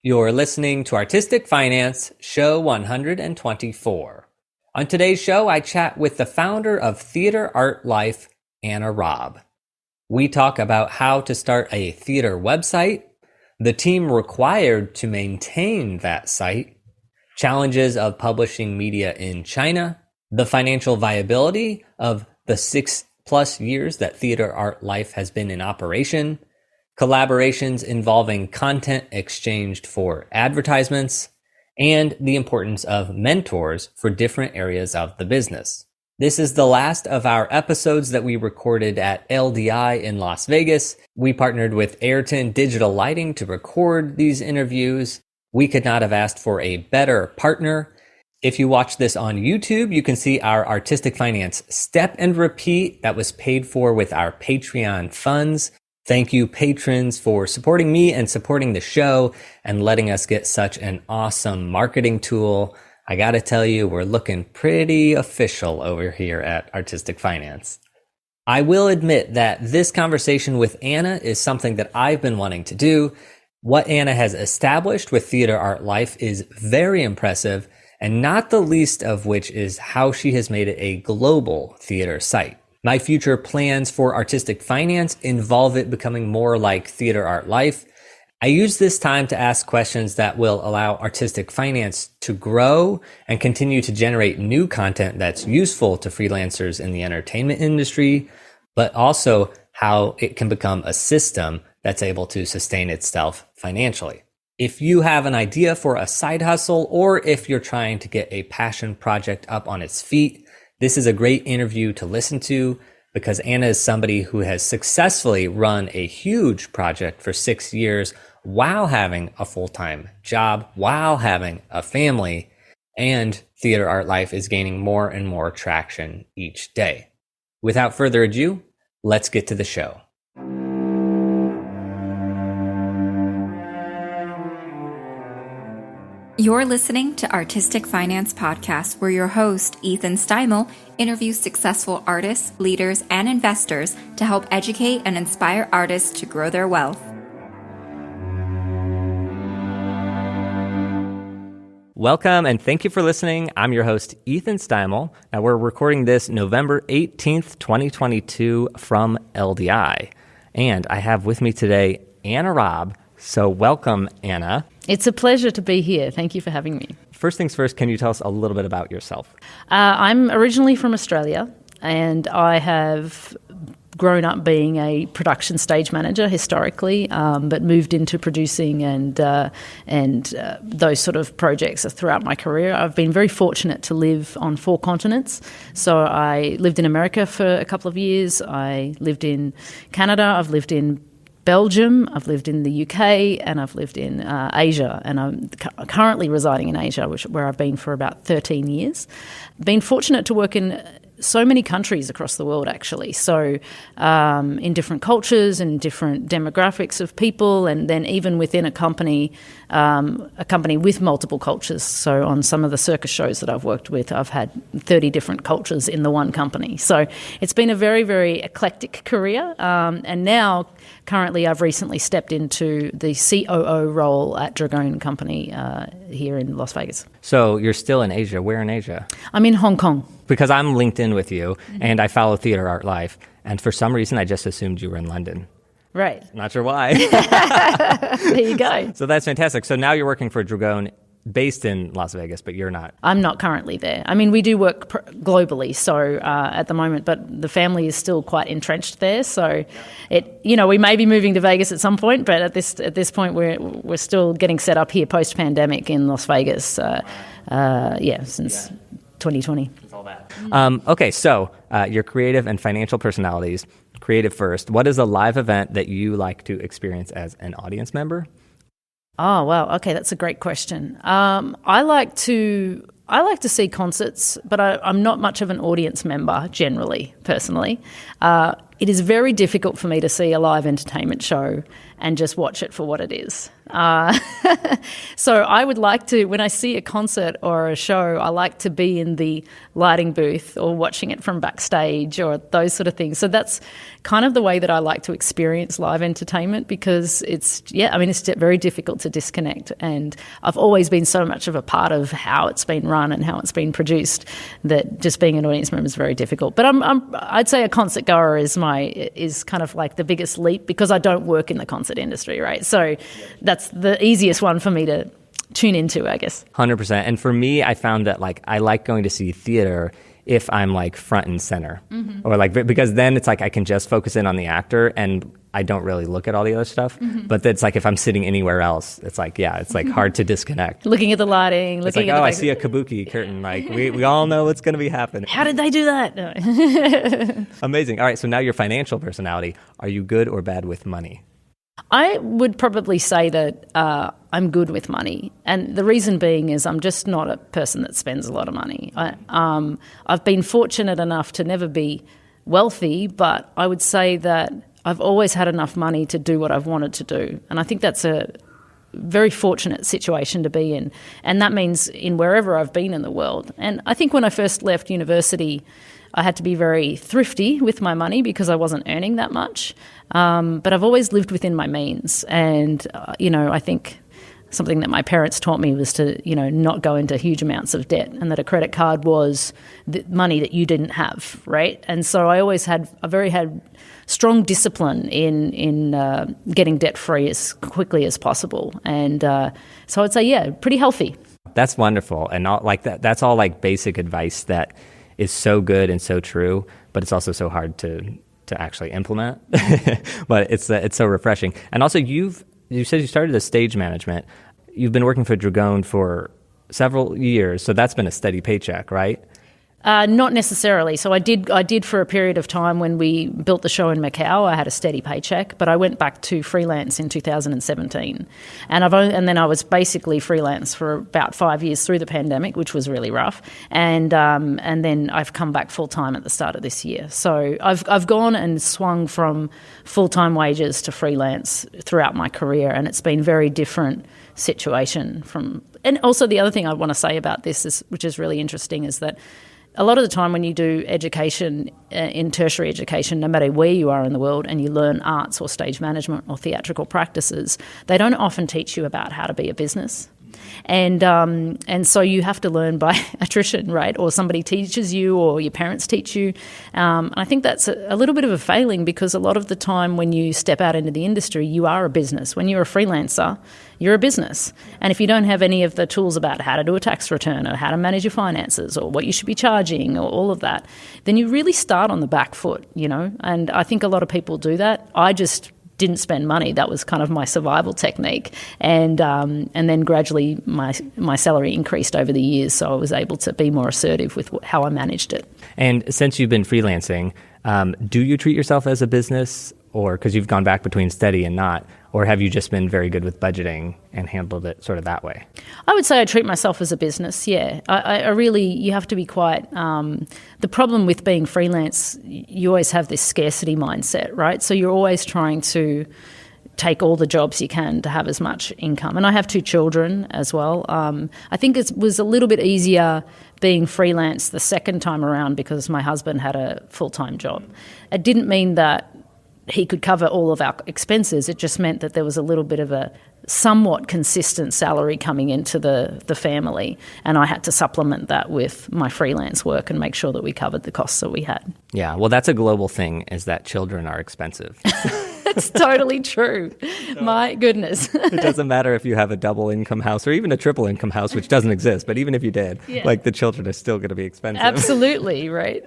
You're listening to Artistic Finance, show 124. On today's show, I chat with the founder of Theatre.Art.Life, Anna Robb. We talk about how to start a theater website, the team required to maintain that site, challenges of publishing media in China, the financial viability of the 6+ years that Theatre.Art.Life has been in operation, collaborations involving content exchanged for advertisements, and the importance of mentors for different areas of the business. This is the last of our episodes that we recorded at LDI in Las Vegas. We partnered with AYRTON Digital Lighting to record these interviews. We could not have asked for a better partner. If you watch this on YouTube, you can see our Artistic Finance Step and Repeat that was paid for with our Patreon funds. Thank you, patrons, for supporting me and supporting the show and letting us get such an awesome marketing tool. I gotta tell you, we're looking pretty official over here at Artistic Finance. I will admit that this conversation with Anna is something that I've been wanting to do. What Anna has established with Theatre.Art.Life is very impressive, and not the least of which is how she has made it a global theater site. My future plans for Artistic Finance involve it becoming more like Theatre.Art.Life. I use this time to ask questions that will allow Artistic Finance to grow and continue to generate new content that's useful to freelancers in the entertainment industry, but also how it can become a system that's able to sustain itself financially. If you have an idea for a side hustle, or if you're trying to get a passion project up on its feet, this is a great interview to listen to because Anna is somebody who has successfully run a huge project for 6 years while having a full-time job, while having a family, and Theatre.Art.Life is gaining more and more traction each day. Without further ado, let's get to the show. You're listening to Artistic Finance Podcast, where your host, Ethan Steimel, interviews successful artists, leaders, and investors to help educate and inspire artists to grow their wealth. Welcome and thank you for listening. I'm your host, Ethan Steimel. Now we're recording this November 18th, 2022 from LDI. And I have with me today Anna Robb. So welcome, Anna. It's a pleasure to be here. Thank you for having me. First things first, can you tell us a little bit about yourself? I'm originally from Australia, and I have grown up being a production stage manager historically, but moved into producing and those sort of projects throughout my career. I've been very fortunate to live on 4 continents. So I lived in America for a couple of years. I lived in Canada. I've lived in Belgium, I've lived in the UK, and I've lived in Asia, and I'm currently residing in Asia, where I've been for about 13 years. Been fortunate to work in so many countries across the world, actually. So in different cultures and different demographics of people, and then even within a company with multiple cultures. So on some of the circus shows that I've worked with, I've had 30 different cultures in the one company. So it's been a very, very eclectic career. And now, currently, I've recently stepped into the COO role at Dragon Company here in Las Vegas. So you're still in Asia. Where in Asia? I'm in Hong Kong. Because I'm linked in with you, and I follow Theatre.Art.Life, and for some reason I just assumed you were in London. Right. Not sure why. There you go. So that's fantastic. So now you're working for Dragon based in Las Vegas, but you're not. I'm not currently there. I mean, we do work globally, so at the moment, but the family is still quite entrenched there. So we may be moving to Vegas at some point, but at this point, we're still getting set up here post-pandemic in Las Vegas. Since 2020. All that. Okay, so you're creative and financial personalities. Creative first. What is a live event that you like to experience as an audience member? Oh, wow. Okay, that's a great question. I like to see concerts, but I'm not much of an audience member generally, personally. it is very difficult for me to see a live entertainment show and just watch it for what it is. So I would like to, when I see a concert or a show, I like to be in the lighting booth or watching it from backstage or those sort of things. So that's kind of the way that I like to experience live entertainment, because it's very difficult to disconnect. And I've always been so much of a part of how it's been run and how it's been produced that just being an audience member is very difficult. But I'd say a concert goer is kind of like the biggest leap, because I don't work in the concert industry, right? So that's the easiest one for me to tune into, I guess. 100%. And for me, I found that like I like going to see theater if I'm like front and center, or like, because then it's like I can just focus in on the actor and I don't really look at all the other stuff. But it's like if I'm sitting anywhere else, it's like, it's like hard to disconnect. Looking at the lighting, it's like, I see a kabuki curtain. Like we all know what's going to be happening. How did they do that? No. Amazing. All right. So now your financial personality. Are you good or bad with money? I would probably say that I'm good with money, and the reason being is I'm just not a person that spends a lot of money. I've been fortunate enough to never be wealthy, but I would say that I've always had enough money to do what I've wanted to do, and I think that's a very fortunate situation to be in, and that means in wherever I've been in the world. And I think when I first left university, I had to be very thrifty with my money because I wasn't earning that much. But I've always lived within my means. And, I think something that my parents taught me was to, not go into huge amounts of debt, and that a credit card was the money that you didn't have, right? And so I always had strong discipline in getting debt-free as quickly as possible. And so I'd say, pretty healthy. That's wonderful. And that's all like basic advice that is so good and so true, but it's also so hard to actually implement. But it's so refreshing. And also, you said you started as stage management. You've been working for Dragon for several years, so that's been a steady paycheck, right? Not necessarily. So I did for a period of time when we built the show in Macau. I had a steady paycheck, but I went back to freelance in 2017, and then I was basically freelance for about 5 years through the pandemic, which was really rough. And then I've come back full time at the start of this year. So I've gone and swung from full time wages to freelance throughout my career, and it's been very different situation from. And also the other thing I want to say about this is, which is really interesting, is that a lot of the time when you do education in tertiary education, no matter where you are in the world, and you learn arts or stage management or theatrical practices, they don't often teach you about how to be a business. And so you have to learn by attrition, right? Or somebody teaches you, or your parents teach you. And I think that's a little bit of a failing, because a lot of the time when you step out into the industry, you are a business. When you're a freelancer, you're a business. And if you don't have any of the tools about how to do a tax return, or how to manage your finances, or what you should be charging, or all of that, then you really start on the back foot, And I think a lot of people do that. I just didn't spend money. That was kind of my survival technique. And then gradually my salary increased over the years, so I was able to be more assertive with how I managed it. And since you've been freelancing, do you treat yourself as a business, or because you've gone back between steady and not, or have you just been very good with budgeting and handled it sort of that way? I would say I treat myself as a business, yeah. I really, you have to be quite, the problem with being freelance, you always have this scarcity mindset, right? So you're always trying to take all the jobs you can to have as much income. And I have 2 children as well. I think it was a little bit easier being freelance the second time around because my husband had a full-time job. It didn't mean that he could cover all of our expenses. It just meant that there was a little bit of a somewhat consistent salary coming into the family, and I had to supplement that with my freelance work and make sure that we covered the costs that we had. Yeah, well, that's a global thing, is that children are expensive. It's totally true. My goodness. It doesn't matter if you have a double income house or even a triple income house, which doesn't exist, but even if you did, like the children are still going to be expensive. Absolutely, right.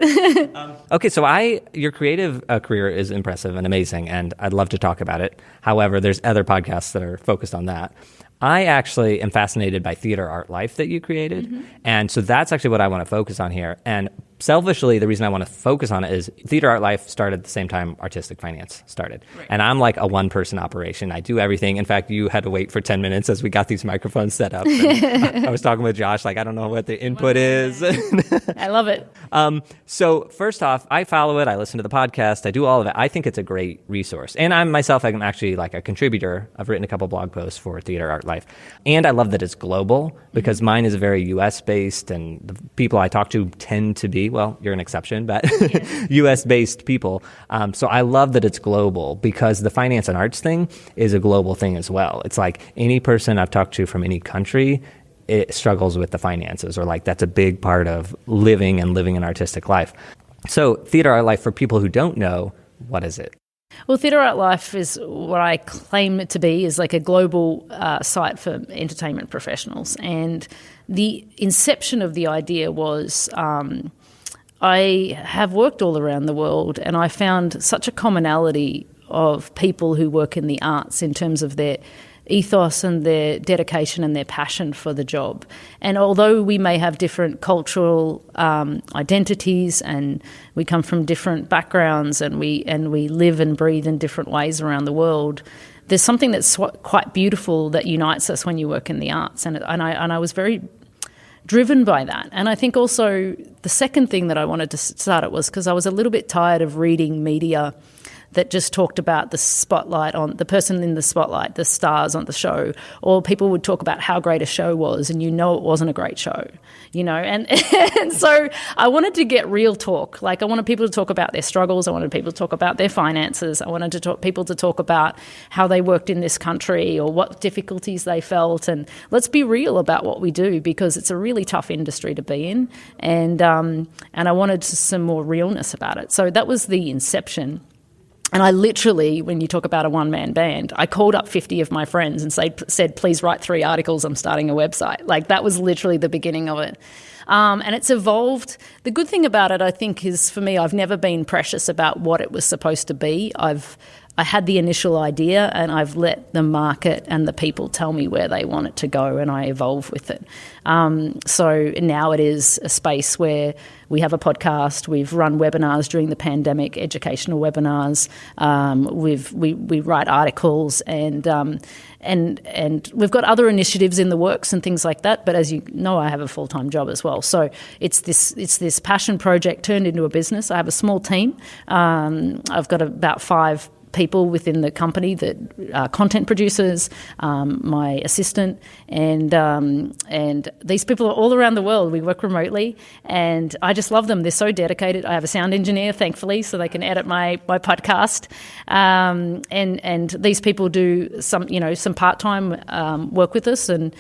Okay, so your creative career is impressive and amazing, and I'd love to talk about it. However, there's other podcasts that are focused on that. I actually am fascinated by Theatre.Art.Life that you created, and so that's actually what I want to focus on here. And selfishly, the reason I want to focus on it is Theatre.Art.Life started at the same time Artistic Finance started. Right. And I'm like a one-person operation. I do everything. In fact, you had to wait for 10 minutes as we got these microphones set up. I was talking with Josh, like, I don't know what the input is. I love it. So first off, I follow it. I listen to the podcast. I do all of it. I think it's a great resource. And I'm actually like a contributor. I've written a couple blog posts for Theatre.Art.Life. And I love that it's global because mine is very US-based, and the people I talk to tend to be, well, you're an exception, but US-based people. So I love that it's global because the finance and arts thing is a global thing as well. It's like any person I've talked to from any country, it struggles with the finances, or like that's a big part of living an artistic life. So Theatre.Art.Life, for people who don't know, what is it? Well, Theatre.Art.Life is what I claim it to be, is like a global site for entertainment professionals. And the inception of the idea was I have worked all around the world, and I found such a commonality of people who work in the arts in terms of their ethos and their dedication and their passion for the job. And although we may have different cultural identities, and we come from different backgrounds, and we live and breathe in different ways around the world, there's something that's quite beautiful that unites us when you work in the arts. And I was very driven by that. And I think also the second thing that I wanted to start it was because I was a little bit tired of reading media that just talked about the spotlight on the person in the spotlight, the stars on the show, or people would talk about how great a show was, and it wasn't a great show, and so I wanted to get real talk. Like, I wanted people to talk about their struggles. I wanted people to talk about their finances. I wanted people to talk about how they worked in this country or what difficulties they felt. And let's be real about what we do, because it's a really tough industry to be in. And I wanted some more realness about it. So that was the inception. And I literally, when you talk about a one-man band, I called up 50 of my friends and said, please write 3 articles, I'm starting a website. Like, that was literally the beginning of it. And it's evolved. The good thing about it, I think, is, for me, I've never been precious about what it was supposed to be. I had the initial idea, and I've let the market and the people tell me where they want it to go, and I evolve with it. So now it is a space where we have a podcast. We've run webinars during the pandemic, educational webinars. We write articles, and we've got other initiatives in the works and things like that. But as you know, I have a full-time job as well. So it's this passion project turned into a business. I have a small team. I've got about 5 people within the company that are content producers, my assistant, and these people are all around the world. We work remotely, and I just love them. They're so dedicated. I have a sound engineer, thankfully, so they can edit my podcast. And these people do some part-time work with us and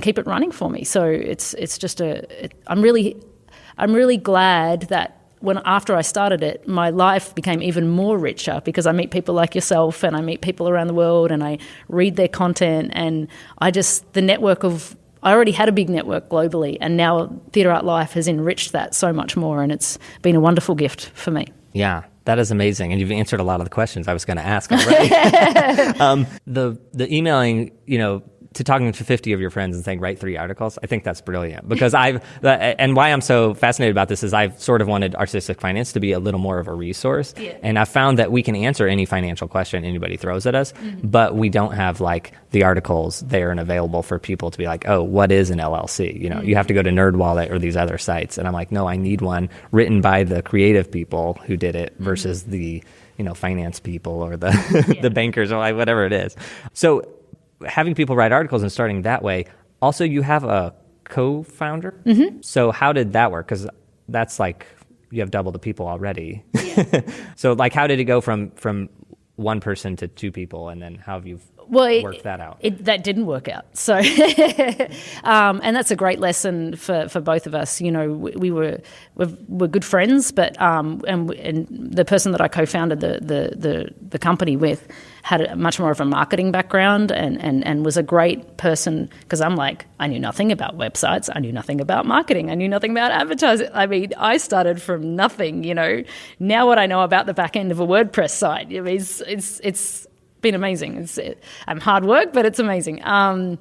keep it running for me. So it's just I'm really glad that after I started it, my life became even more richer, because I meet people like yourself, and I meet people around the world, and I read their content, and I already had a big network globally, and now TheatreArtLife has enriched that so much more, and it's been a wonderful gift for me. Yeah, that is amazing, and you've answered a lot of the questions I was going to ask already. The emailing, to talking to 50 of your friends and saying, write 3 articles, I think that's brilliant, because and why I'm so fascinated about this is I've sort of wanted artistic finance to be a little more of a resource. Yeah. And I've found that we can answer any financial question anybody throws at us, but we don't have like the articles there and available for people to be like, oh, what is an LLC? You have to go to NerdWallet or these other sites. And I'm like, no, I need one written by the creative people who did it versus the, finance people or the bankers or whatever it is. So having people write articles and starting that way. Also, you have a co-founder. Mm-hmm. So how did that work? Because that's like, you have double the people already. Yeah. So like, how did it go from one person to 2 people, and then how have you worked that out? That didn't work out. So, and that's a great lesson for both of us. We're good friends, but and the person that I co-founded the company with had much more of a marketing background and was a great person, because I'm like, I knew nothing about websites, I knew nothing about marketing, I knew nothing about advertising. I mean, I started from nothing. Now what I know about the back end of a WordPress site, it's been amazing. I'm hard work, but it's amazing. And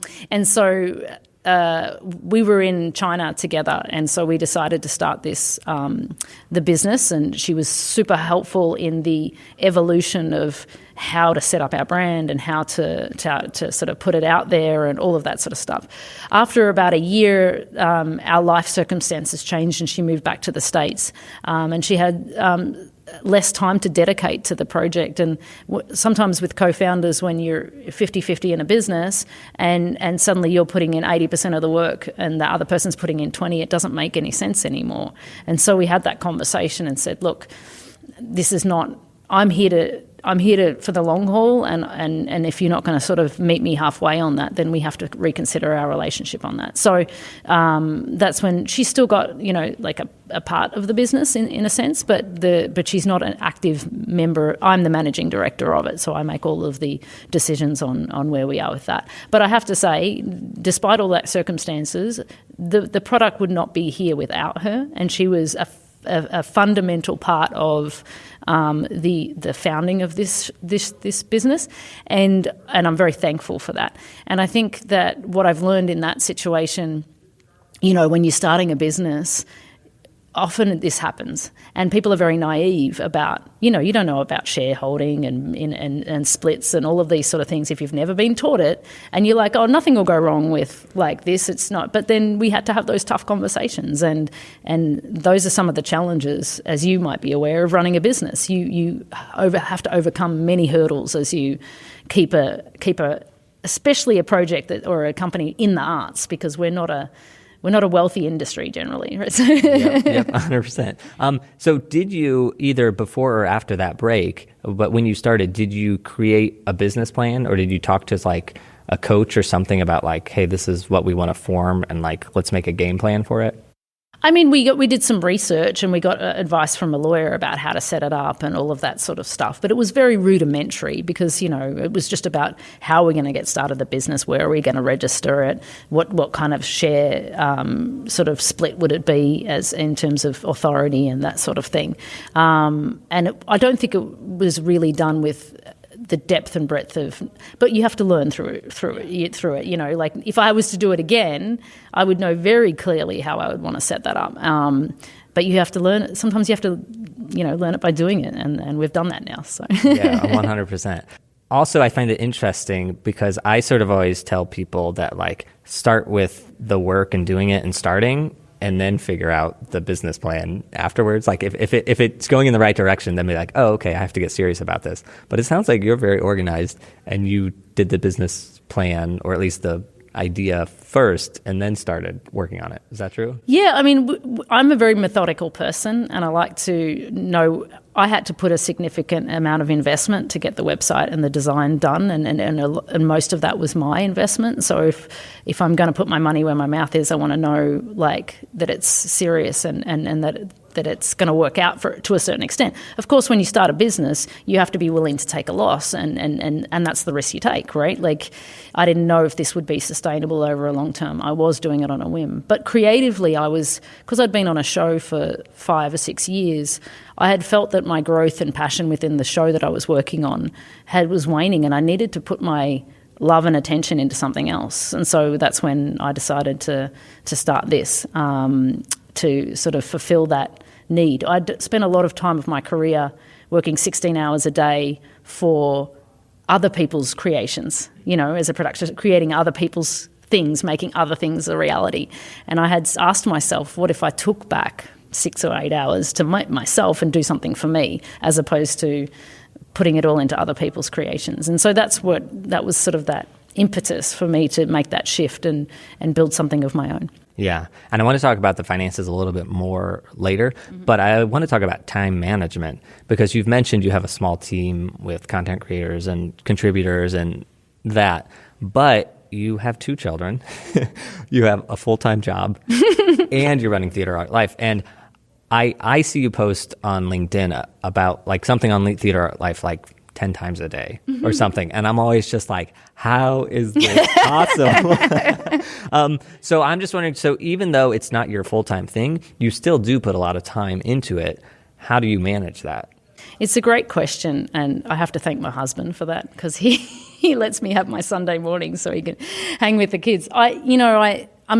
so we were in China together, and so we decided to start the business, and she was super helpful in the evolution of how to set up our brand and how to sort of put it out there and all of that sort of stuff. After about a year, our life circumstances changed and she moved back to the States, and she had less time to dedicate to the project. And sometimes with co-founders, when you're 50-50 in a business and suddenly you're putting in 80% of the work and the other person's putting in 20, it doesn't make any sense anymore. And so we had that conversation and said, look, this is not, I'm here to for the long haul, and if you're not going to sort of meet me halfway on that, then we have to reconsider our relationship on that. So that's when she's still got, like a part of the business in a sense, but she's not an active member. I'm the managing director of it, so I make all of the decisions on where we are with that. But I have to say, despite all that circumstances, the product would not be here without her, and she was a fundamental part of the founding of this business, and I'm very thankful for that. And I think that what I've learned in that situation, when you're starting a business, often this happens, and people are very naive about, you don't know about shareholding and splits and all of these sort of things if you've never been taught it, and you're like, oh, nothing will go wrong with like this. It's not. But then we had to have those tough conversations, and those are some of the challenges, as you might be aware, of running a business. You have to overcome many hurdles as you keep a especially a project or a company in the arts, because we're not a wealthy industry generally. Right? Yep, 100%. So did you, either before or after that break, but when you started, did you create a business plan, or did you talk to like a coach or something about like, hey, this is what we want to form, and like, let's make a game plan for it? I mean, we did some research and we got advice from a lawyer about how to set it up and all of that sort of stuff. But it was very rudimentary because, it was just about how we're going to get started the business, where are we going to register it, what kind of share sort of split would it be as in terms of authority and that sort of thing. I don't think it was really done with the depth and breadth of, but you have to learn through it. Like if I was to do it again, I would know very clearly how I would want to set that up. But you have to learn it. Sometimes you have to, learn it by doing it, and we've done that now. So yeah, 100%. Also, I find it interesting because I sort of always tell people that like start with the work and doing it and starting, and then figure out the business plan afterwards. Like if it's going in the right direction, then be like, oh, okay, I have to get serious about this. But it sounds like you're very organized and you did the business plan, or at least the idea first, and then started working on it. Is that true? Yeah, I mean, I'm a very methodical person, and I like to know I had to put a significant amount of investment to get the website and the design done, and most of that was my investment. So if I'm going to put my money where my mouth is, I want to know like that it's serious and that it's going to work out to a certain extent. Of course, when you start a business, you have to be willing to take a loss, and that's the risk you take, right? Like, I didn't know if this would be sustainable over a long term. I was doing it on a whim. But creatively, because I'd been on a show for 5 or 6 years, I had felt that my growth and passion within the show that I was working on was waning, and I needed to put my love and attention into something else. And so that's when I decided to start this, to sort of fulfill that need. I'd spent a lot of time of my career working 16 hours a day for other people's creations, as a production, creating other people's things, making other things a reality. And I had asked myself, what if I took back 6 or 8 hours to myself and do something for me, as opposed to putting it all into other people's creations? And so that was sort of that impetus for me to make that shift and build something of my own. Yeah. And I want to talk about the finances a little bit more later, but I want to talk about time management, because you've mentioned you have a small team with content creators and contributors and that, but you have 2 children, you have a full-time job, and you're running Theatre.Art.Life. And I see you post on LinkedIn about like something on Theatre.Art.Life like 10 times a day or something. And I'm always just like, how is this possible? So I'm just wondering, so even though it's not your full-time thing, you still do put a lot of time into it. How do you manage that? It's a great question, and I have to thank my husband for that, because he lets me have my Sunday mornings so he can hang with the kids.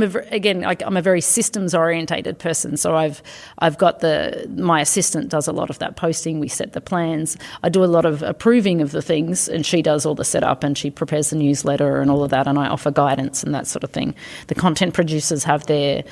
I'm a very systems orientated person. So I've got my assistant does a lot of that posting. We set the plans. I do a lot of approving of the things, and she does all the setup, and she prepares the newsletter and all of that, and I offer guidance and that sort of thing. The content producers have their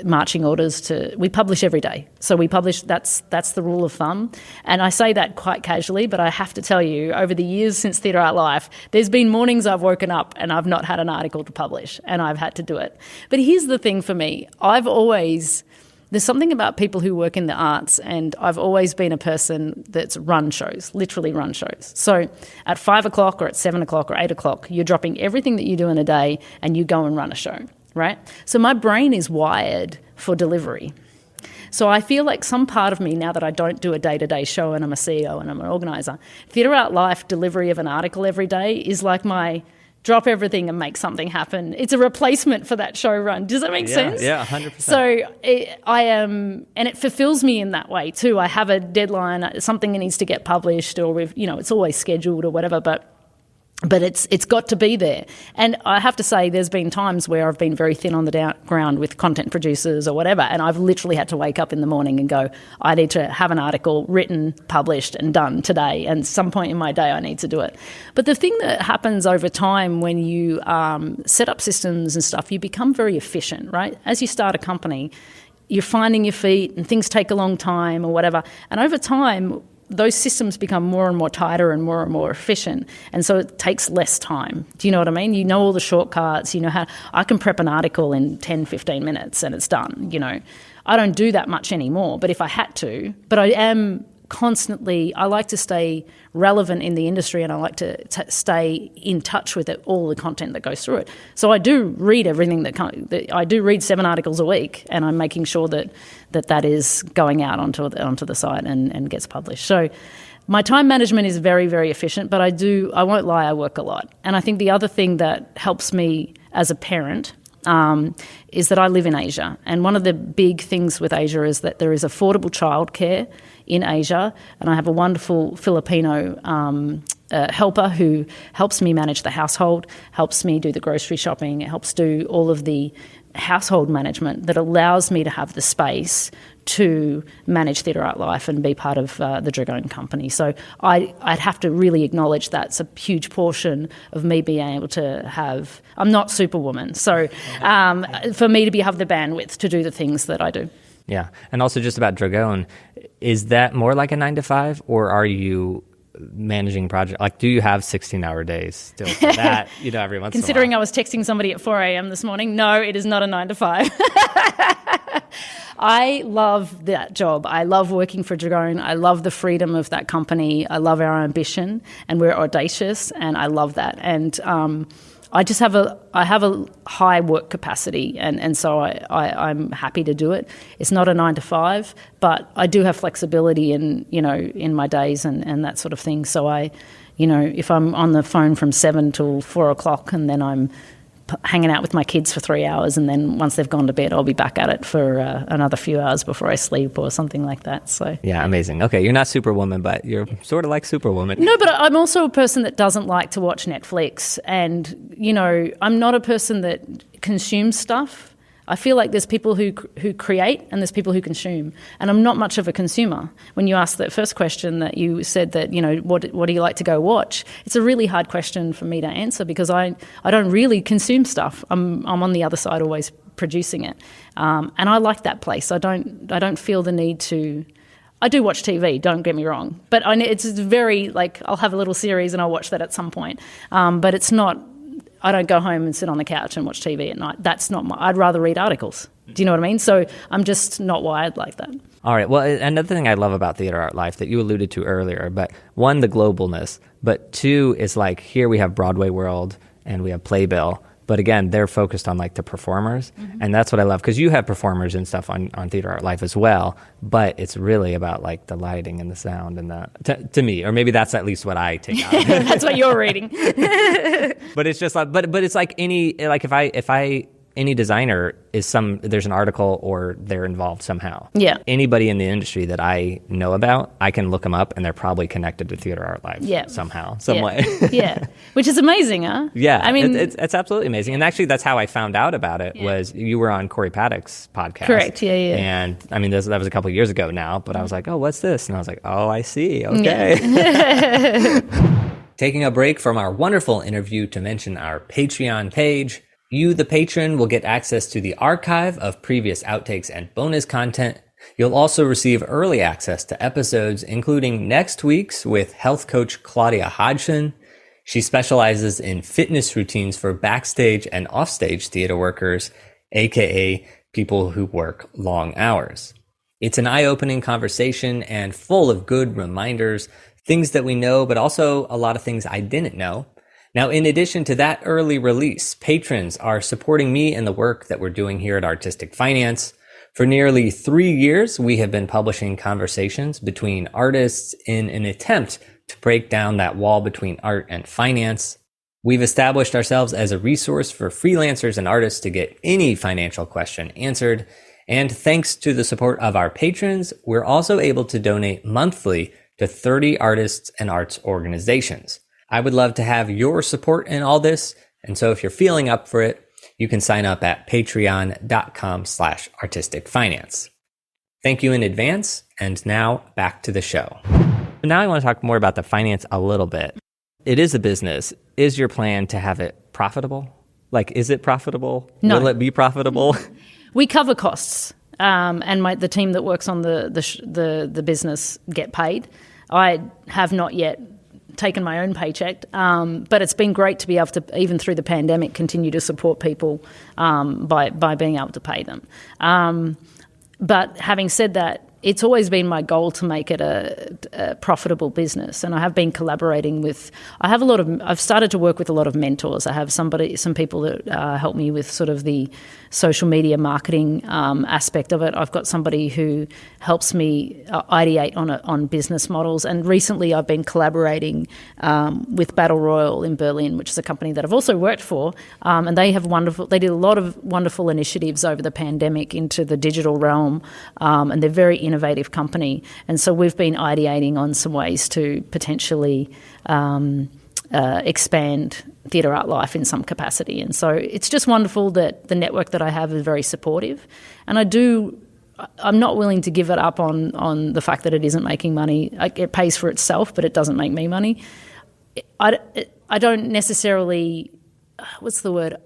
marching orders we publish every day. So we publish, that's the rule of thumb. And I say that quite casually, but I have to tell you, over the years since Theatre.Art.Life, there's been mornings I've woken up and I've not had an article to publish, and I've had to do it. But here's the thing for me. There's something about people who work in the arts, and I've always been a person that's run shows, literally run shows. So at 5 o'clock or at 7 o'clock or 8 o'clock, you're dropping everything that you do in a day and you go and run a show, right? So my brain is wired for delivery. So I feel like some part of me, now that I don't do a day-to-day show and I'm a CEO and I'm an organiser, Theatre.Art.Life delivery of an article every day is like my drop everything and make something happen. It's a replacement for that show run. Does that make sense? Yeah, 100%. So and it fulfills me in that way too. I have a deadline, something that needs to get published, or it's always scheduled or whatever, but it's got to be there. And I have to say, there's been times where I've been very thin on the ground with content producers or whatever, and I've literally had to wake up in the morning and go, I need to have an article written, published and done today, and some point in my day I need to do it. But the thing that happens over time when you set up systems and stuff, you become very efficient, right? As you start a company, you're finding your feet and things take a long time or whatever, and over time those systems become more and more tighter and more efficient, and so it takes less time. Do you know what I mean? You know all the shortcuts, you know how I can prep an article in 10, 15 minutes and it's done, I don't do that much anymore, but if I had to, but I am constantly, I like to stay relevant in the industry, and I like to stay in touch with all the content that goes through it. So I do read everything I do read 7 articles a week, and I'm making sure that is going out onto the site and gets published. So my time management is very, very efficient, but I won't lie, I work a lot. And I think the other thing that helps me as a parent is that I live in Asia. And one of the big things with Asia is that there is affordable childcare in Asia, and I have a wonderful Filipino helper who helps me manage the household, helps me do the grocery shopping, helps do all of the household management that allows me to have the space to manage Theatre.Art.Life and be part of the Dragon company. So I'd have to really acknowledge that's a huge portion of me being able to have... I'm not Superwoman, so for me to have the bandwidth to do the things that I do. Yeah, and also just about Dragon, is that more like a 9-to-5, or are you managing project? Like, do you have 16-hour days still for that, every once Considering in a while? I was texting somebody at 4 a.m. this morning, no, it is not a 9-to-5. I love that job. I love working for Dragon. I love the freedom of that company. I love our ambition, and we're audacious, and I love that. And I have a high work capacity, and so I'm happy to do it. It's not a 9-to-5, but I do have flexibility in my days and that sort of thing. So if I'm on the phone from 7 till 4 o'clock, and then I'm hanging out with my kids for 3 hours, and then once they've gone to bed, I'll be back at it for another few hours before I sleep or something like that. So yeah, amazing. Okay, you're not Superwoman, but you're sort of like Superwoman. No, but I'm also a person that doesn't like to watch Netflix, and I'm not a person that consumes stuff. I feel like there's people who create and there's people who consume, and I'm not much of a consumer. When you asked that first question that you said that, what do you like to go watch? It's a really hard question for me to answer, because I don't really consume stuff. I'm on the other side always producing it. And I like that place. I don't feel the need to... I do watch TV, don't get me wrong, but it's very, I'll have a little series and I'll watch that at some point. But it's not... I don't go home and sit on the couch and watch TV at night. That's not I'd rather read articles. Do you know what I mean? So I'm just not wired like that. All right. Well, another thing I love about Theatre.Art.Life that you alluded to earlier, but one, the globalness, but two is here we have Broadway World and we have Playbill. But again, they're focused on the performers. Mm-hmm. And that's what I love, because you have performers and stuff on Theatre.Art.Life as well. But it's really about the lighting and the sound and to me, or maybe that's at least what I take out. That's what you're reading. But it's just but it's like any, if I any designer there's an article or they're involved somehow. Yeah. Anybody in the industry that I know about, I can look them up and they're probably connected to Theatre.Art.Life somehow, some way. Yeah. Which is amazing, huh? Yeah. I mean, it's absolutely amazing. And actually that's how I found out about it was you were on Cory Pattak's podcast. Correct. Yeah. And I mean, that was a couple of years ago now, but I was like, oh, what's this? And I was like, oh, I see. Okay. Yeah. Taking a break from our wonderful interview to mention our Patreon page. You, the patron, will get access to the archive of previous outtakes and bonus content. You'll also receive early access to episodes, including next week's with health coach Claudia Hodgson. She specializes in fitness routines for backstage and offstage theater workers, aka people who work long hours. It's an eye-opening conversation and full of good reminders, things that we know, but also a lot of things I didn't know. Now, in addition to that early release, patrons are supporting me in the work that we're doing here at Artistic Finance. For nearly 3 years, we have been publishing conversations between artists in an attempt to break down that wall between art and finance. We've established ourselves as a resource for freelancers and artists to get any financial question answered. And thanks to the support of our patrons, we're also able to donate monthly to 30 artists and arts organizations. I would love to have your support in all this. And so if you're feeling up for it, you can sign up at patreon.com/artisticfinance. Thank you in advance. And now back to the show. Now I want to talk more about the finance a little bit. It is a business. Is your plan to have it profitable? Like, is it profitable? No. Will it be profitable? We cover costs, and the team that works on the business get paid. I have not yet taken my own paycheck, but it's been great to be able to, even through the pandemic, continue to support people by being able to pay them. But having said that, it's always been my goal to make it a profitable business, and I have been collaborating with. I've started to work with a lot of mentors. I have some people that help me with sort of the social media marketing aspect of it. I've got somebody who helps me ideate on business models, and recently I've been collaborating with Battle Royal in Berlin, which is a company that I've also worked for, and they did a lot of wonderful initiatives over the pandemic into the digital realm, and they're very innovative company, and so we've been ideating on some ways to potentially expand TheatreArtLife in some capacity. And so it's just wonderful that the network that I have is very supportive, and I'm not willing to give it up on the fact that it isn't making money. It pays for itself, but it doesn't make me money. I don't necessarily, what's the word?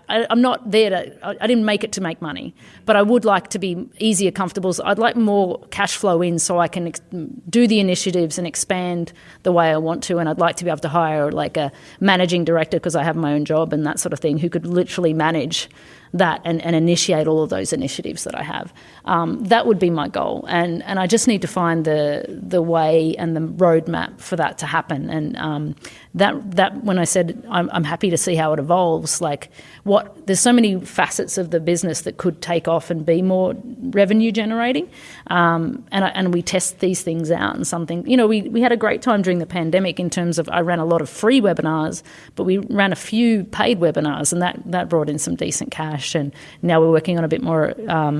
I'm not there I didn't make it to make money, but I would like to be easier, comfortable. So I'd like more cash flow in so I can do the initiatives and expand the way I want to. And I'd like to be able to hire like a managing director, because I have my own job and that sort of thing, who could literally manage that and initiate all of those initiatives that I have. That would be my goal. And I just need to find the way and the roadmap for that to happen. And that when I said I'm happy to see how it evolves, there's so many facets of the business that could take off and be more revenue generating. And we test these things out, and something, we had a great time during the pandemic in terms of I ran a lot of free webinars, but we ran a few paid webinars, and that brought in some decent cash. And now we're working on a bit more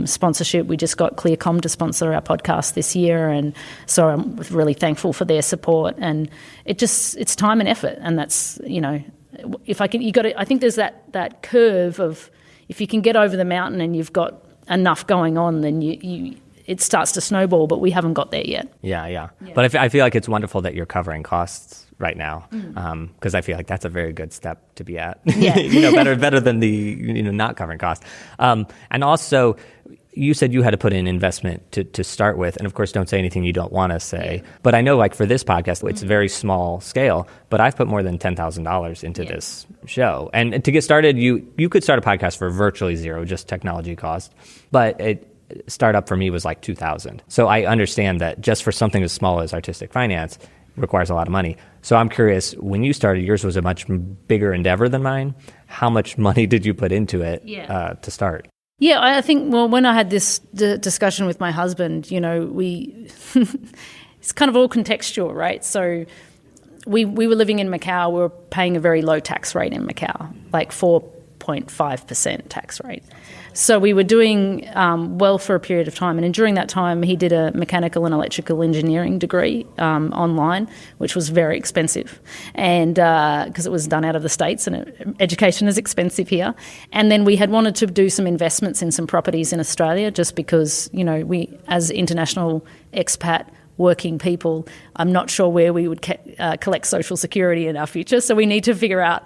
sponsorship. We just got Clearcom to sponsor our podcast this year, and so I'm really thankful for their support. And it's time and effort, and that's I think there's that curve of, if you can get over the mountain and you've got enough going on, then it starts to snowball. But we haven't got there yet. Yeah. But I feel like it's wonderful that you're covering costs right now, because I feel like that's a very good step to be at. Yeah. better than the not covering costs. And also, you said you had to put in investment to start with, and of course, don't say anything you don't want to say. But I know, like for this podcast, it's very small scale. But I've put more than $10,000 into this show, and to get started, you could start a podcast for virtually zero, just technology cost. But startup for me was like $2,000. So I understand that just for something as small as Artistic Finance requires a lot of money. So I'm curious, when you started, yours was a much bigger endeavor than mine. How much money did you put into it to start? Yeah, I think, when I had this discussion with my husband, we it's kind of all contextual, right? So we were living in Macau. We were paying a very low tax rate in Macau, like 4.5%, 13.5% tax rate. So we were doing well for a period of time. And during that time, he did a mechanical and electrical engineering degree online, which was very expensive. And because it was done out of the States and education is expensive here. And then we had wanted to do some investments in some properties in Australia just because, you know, we, as international expat working people, I'm not sure where we would collect Social Security in our future. So we need to figure out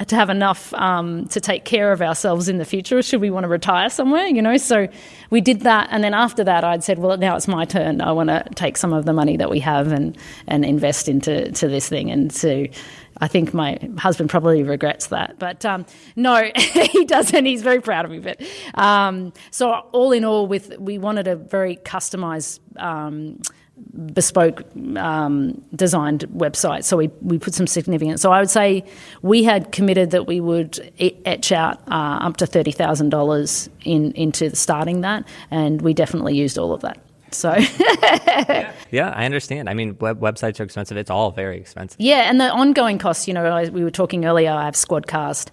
to have enough to take care of ourselves in the future should we want to retire somewhere, you know. So we did that. And then after that, I'd said, well, now it's my turn. I want to take some of the money that we have and invest into this thing. And so I think my husband probably regrets that. But no, he doesn't. He's very proud of me. But so all in all, we wanted a very customised bespoke designed website. So we put some significant. So I would say we had committed that we would etch out up to $30,000 into starting that, and we definitely used all of that. So yeah, I understand. I mean, websites are expensive. It's all very expensive. Yeah, and the ongoing costs, you know, we were talking earlier, I have Squadcast,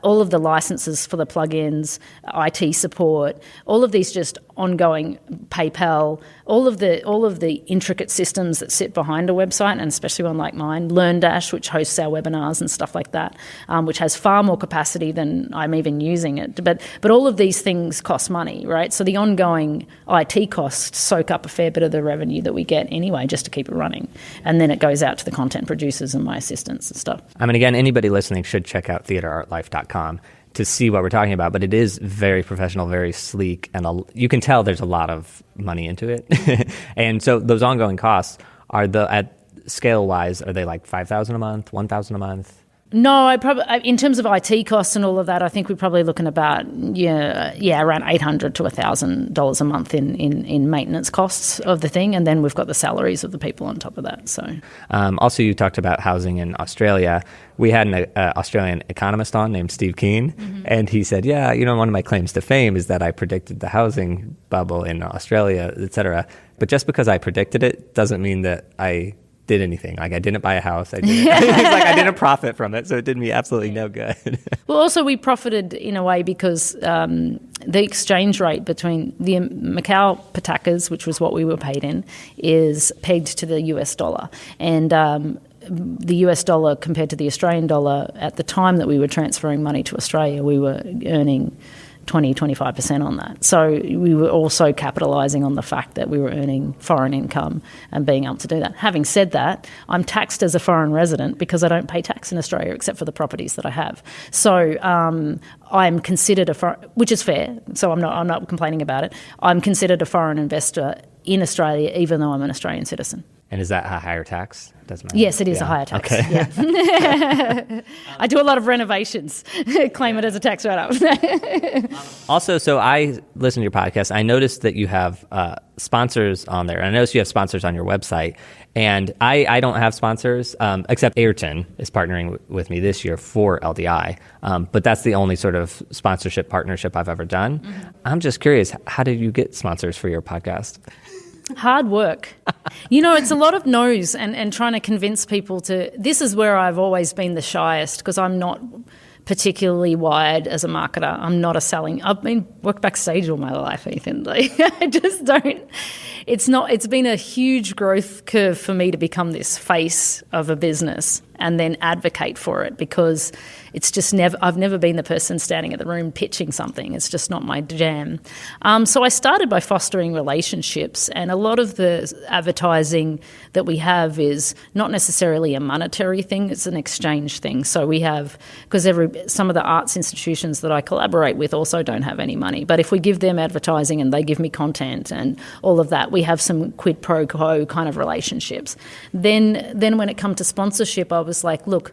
all of the licenses for the plugins, IT support, all of these just ongoing, PayPal, all of the intricate systems that sit behind a website, and especially one like mine, LearnDash, which hosts our webinars and stuff like that, which has far more capacity than I'm even using it. But all of these things cost money, right? So the ongoing IT costs soak up a fair bit of the revenue that we get anyway, just to keep it running. And then it goes out to the content producers and my assistants and stuff. I mean, again, anybody listening should check out TheatreArtLife.com to see what we're talking about, but it is very professional, very sleek, and you can tell there's a lot of money into it. And so those ongoing costs are at scale-wise, are they like $5,000 a month, $1,000 a month? No, in terms of IT costs and all of that, I think we're probably looking about around $800 to $1,000 a month in maintenance costs of the thing, and then we've got the salaries of the people on top of that. So, also, you talked about housing in Australia. We had an Australian economist on named Steve Keen, and he said, "Yeah, you know, one of my claims to fame is that I predicted the housing bubble in Australia, et cetera. But just because I predicted it doesn't mean that I did anything. Like, I didn't buy a house. I didn't profit from it, so it did me absolutely no good." Well, also we profited in a way because the exchange rate between the Macau Pattakas, which was what we were paid in, is pegged to the US dollar. And the US dollar compared to the Australian dollar, at the time that we were transferring money to Australia, we were earning 20-25% on that. So we were also capitalising on the fact that we were earning foreign income and being able to do that. Having said that, I'm taxed as a foreign resident because I don't pay tax in Australia except for the properties that I have. So I'm considered which is fair. So I'm not complaining about it. I'm considered a foreign investor in Australia, even though I'm an Australian citizen. And is that a higher tax? Doesn't matter. Yes, it is a higher tax. Okay. Yeah. I do a lot of renovations. Claim it as a tax write-up. Also, so I listen to your podcast. I noticed that you have sponsors on there. And I noticed you have sponsors on your website. And I don't have sponsors, except AYRTON is partnering with me this year for LDI. But that's the only sort of sponsorship partnership I've ever done. Mm-hmm. I'm just curious, how did you get sponsors for your podcast? Hard work. You know, it's a lot of no's and trying to convince people to... This is where I've always been the shyest because I'm not particularly wired as a marketer. I'm not a selling... I've worked backstage all my life, Ethan. Like, I just don't... It's been a huge growth curve for me to become this face of a business and then advocate for it because it's just I've never been the person standing at the room pitching something. It's just not my jam. So I started by fostering relationships, and a lot of the advertising that we have is not necessarily a monetary thing, it's an exchange thing. So we have, because some of the arts institutions that I collaborate with also don't have any money, but if we give them advertising and they give me content and all of that, we have some quid pro quo kind of relationships. Then when it comes to sponsorship, I was like, look,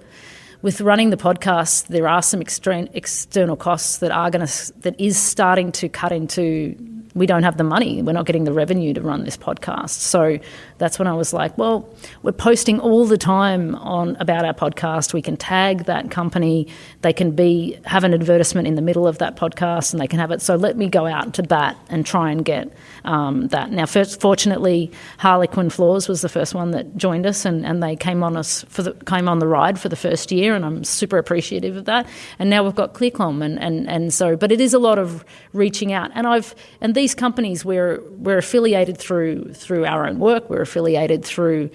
with running the podcast, there are some external costs that is starting to cut into we don't have the money. We're not getting the revenue to run this podcast. So that's when I was like, well, we're posting all the time about our podcast. We can tag that company. They can have an advertisement in the middle of that podcast, and they can have it. So let me go out to bat and try and get that. Now, fortunately, Harlequin Floors was the first one that joined us, and they came on the ride for the first year, and I'm super appreciative of that. And now we've got ClearClom, and so, but it is a lot of reaching out. And these companies, we're affiliated through our own work. We're affiliated through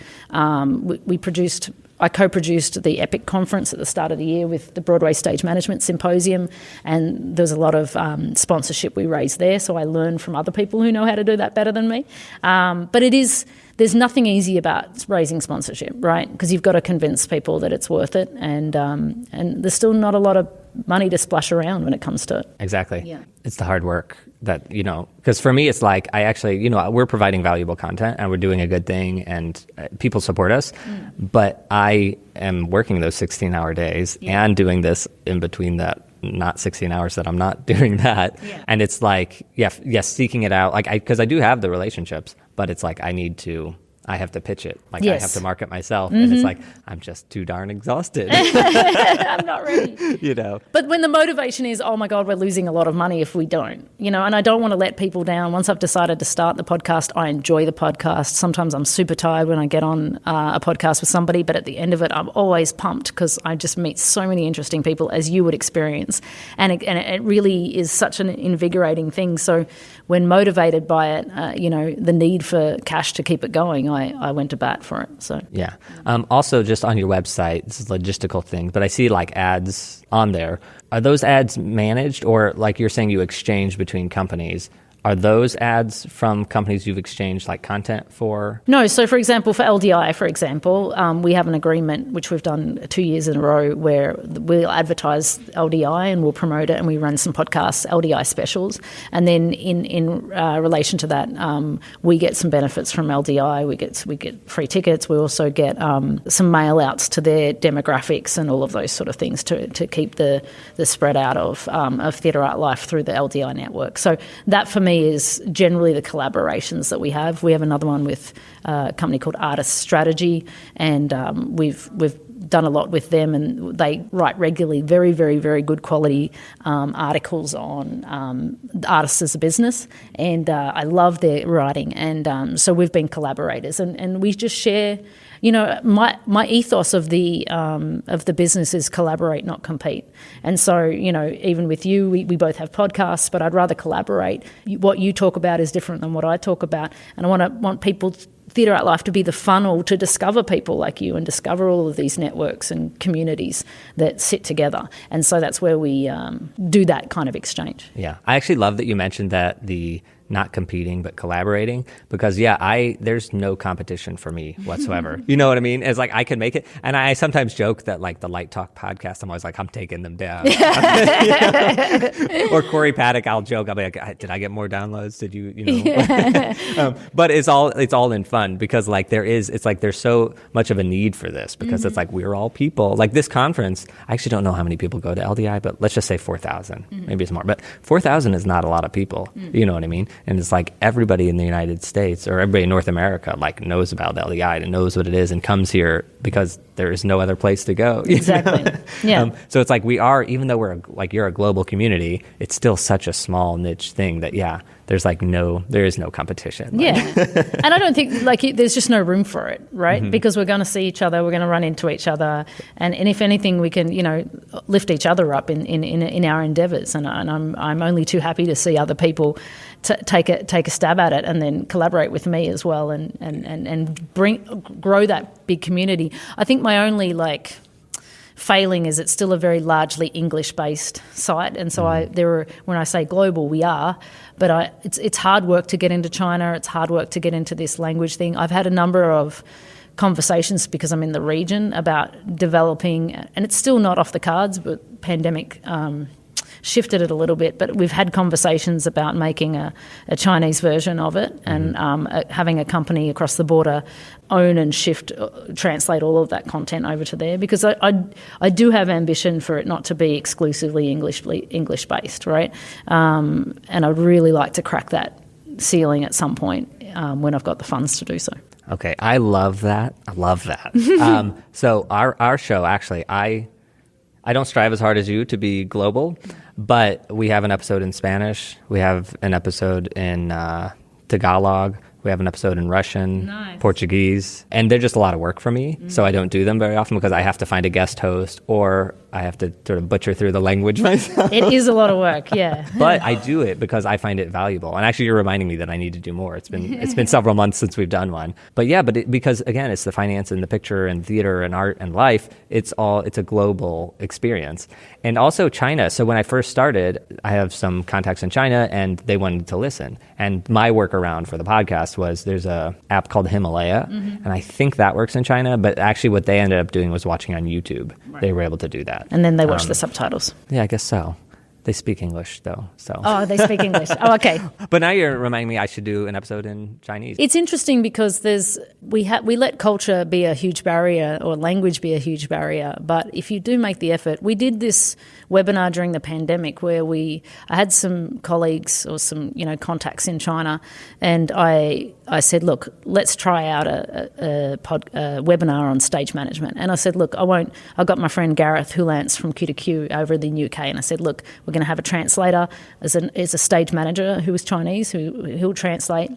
I co-produced the EPIC conference at the start of the year with the Broadway Stage Management Symposium, and there's a lot of sponsorship we raised there, so I learned from other people who know how to do that better than me. But there's nothing easy about raising sponsorship, right? Because you've got to convince people that it's worth it, and there's still not a lot of money to splash around when it comes to it. Exactly. Yeah. It's the hard work that, because for me, it's like I actually, we're providing valuable content and we're doing a good thing and people support us, but I am working those 16-hour days and doing this in between that not 16 hours that I'm not doing that. Yeah. And it's like, seeking it out. Like, because I do have the relationships, but it's like I have to pitch it. Like, I have to market myself. And it's like, I'm just too darn exhausted. I'm not ready. But when the motivation is, oh my God, we're losing a lot of money if we don't, and I don't want to let people down. Once I've decided to start the podcast, I enjoy the podcast. Sometimes I'm super tired when I get on a podcast with somebody, but at the end of it, I'm always pumped because I just meet so many interesting people, as you would experience. And it really is such an invigorating thing. So when motivated by it, the need for cash to keep it going, I went to bat for it. So yeah. Also, just on your website, this is a logistical thing, but I see like ads on there. Are those ads managed, or like you're saying you exchange between companies? Are those ads from companies you've exchanged like content for? No. So, for example, for LDI, we have an agreement, which we've done 2 years in a row, where we'll advertise LDI and we'll promote it, and we run some podcasts, LDI specials. And then in relation to that, we get some benefits from LDI. We get free tickets. We also get some mail outs to their demographics and all of those sort of things to keep the spread out of Theatre.Art.Life through the LDI network. So that for me is generally the collaborations that we have. We have another one with a company called Artist Strategy, and we've done a lot with them, and they write regularly very, very, very good quality articles on artists as a business, and I love their writing, and so we've been collaborators, and we just share. My ethos of the business is collaborate, not compete. And so, even with you, we both have podcasts, but I'd rather collaborate. What you talk about is different than what I talk about, and I want people, Theatre.Art.Life, to be the funnel to discover people like you and discover all of these networks and communities that sit together. And so that's where we do that kind of exchange. Yeah, I actually love that you mentioned that, the not competing but collaborating, because there's no competition for me whatsoever. You know what I mean? It's like I can make it, and I sometimes joke that like the Light Talk podcast, I'm always like, I'm taking them down. Or Cory Pattak, I'll joke, I'll be like, did I get more downloads? Did you but it's all in fun, because like there's so much of a need for this, because it's like we're all people. Like this conference, I actually don't know how many people go to LDI, but let's just say 4,000. Maybe it's more, but 4,000 is not a lot of people. You know what I mean? And it's like everybody in the United States, or everybody in North America, like knows about LDI and knows what it is and comes here because there is no other place to go. Exactly. Yeah. So it's like we are, even though you're a global community, it's still such a small niche thing that, there is no competition. Yeah. And I don't think there's just no room for it, right? Because we're going to see each other, we're going to run into each other. And if anything, we can, lift each other up in our endeavors. And I'm only too happy to see other people take a stab at it and then collaborate with me as well, and grow that big community. I think my only failing is it's still a very largely English-based site, and so when I say global, we are, but it's hard work to get into China. It's hard work to get into this language thing. I've had a number of conversations because I'm in the region about developing, and it's still not off the cards, but pandemic shifted it a little bit, but we've had conversations about making a Chinese version of it, and having a company across the border own and translate all of that content over to there, because I do have ambition for it not to be exclusively English based, right? And I'd really like to crack ceiling at some point when I've got the funds to do so. Okay, I love that. So our show, actually, I don't strive as hard as you to be global, but we have an episode in Spanish. We have an episode in Tagalog. We have an episode in Russian, nice. Portuguese, and they're just a lot of work for me, so I don't do them very often because I have to find a guest host or I have to sort of butcher through the language myself. It is a lot of work, yeah. But I do it because I find it valuable. And actually, you're reminding me that I need to do more. It's been several months since we've done one. But yeah, because again, it's the finance and the picture and theater and art and life. It's a global experience. And also China. So when I first started, I have some contacts in China and they wanted to listen. And my workaround for the podcast was there's a app called Himalaya, and I think that works in China. But actually, what they ended up doing was watching on YouTube. Right. They were able to do that. And then they watch the subtitles. Yeah, I guess so. They speak English, though. So. Oh, they speak English. Oh, okay. But now you're reminding me I should do an episode in Chinese. It's interesting because we let culture be a huge barrier or language be a huge barrier. But if you do make the effort, we did this webinar during the pandemic where I had some colleagues or some contacts in China, and I said, look, let's try out a webinar on stage management. And I said, look, I got my friend Gareth Hulance from Q2Q over in the UK, and I said, look, we're going to have a translator as a stage manager who is Chinese, who'll translate.